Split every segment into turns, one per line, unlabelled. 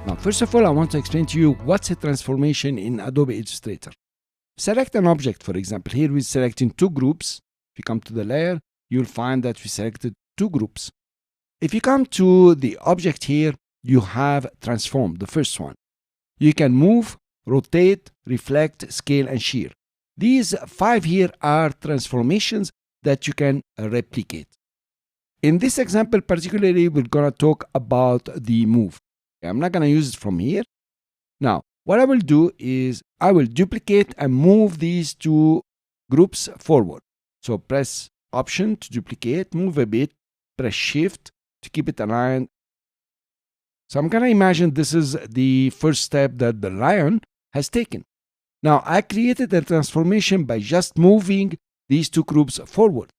Now, first of all, I want to explain to you what's a transformation in Adobe Illustrator. Select an object, for example. Here we're selecting two groups. If you come to the layer, you'll find that we selected two groups. If you come to the object here, you have transform, the first one. You can move, rotate, reflect, scale, and shear. These 5 here are transformations that you can replicate. In this example particularly, we're going to talk about the move. I'm not going to use it from here. Now, what I will do is I will duplicate and move these two groups forward. So press Option to duplicate, move a bit, press Shift to keep it aligned. So I'm going to imagine this is the first step that the lion has taken. Now, I created a transformation by just moving these two groups forward.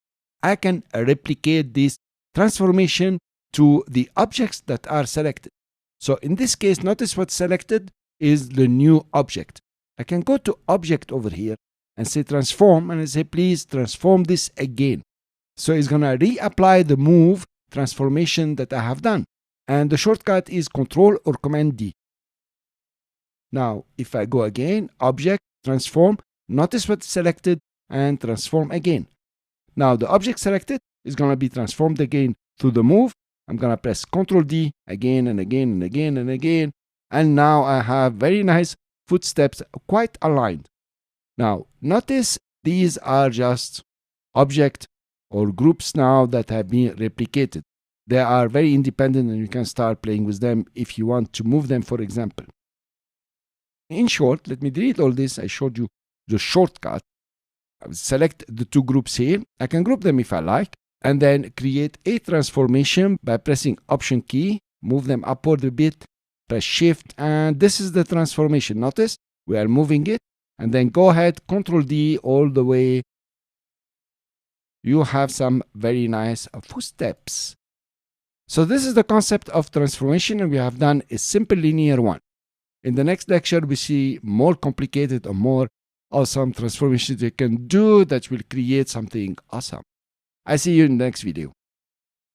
I can replicate this transformation to the objects that are selected. So in this case, notice what's selected is the new object. I can go to Object over here and say Transform, and I say, please transform this again. So it's going to reapply the move transformation that I have done. And the shortcut is Control or Command D. Now, if I go again, Object, Transform, notice what's selected, and transform again. Now, the object selected is going to be transformed again through the move. I'm going to press Ctrl D again and again and again and again. And now I have very nice footsteps quite aligned. Now, notice these are just objects or groups now that have been replicated. They are very independent and you can start playing with them if you want to move them, for example. In short, let me delete all this. I showed you the shortcut. I will select the two groups here. I can group them if I like, and then create a transformation by pressing Option key, move them upward a bit, press Shift, and this is the transformation. Notice we are moving it, and then go ahead, Ctrl D all the way. You have some very nice footsteps. So this is the concept of transformation, and we have done a simple linear one. In the next lecture, we see more complicated or more awesome transformations you can do that will create something awesome. I see you in the next video.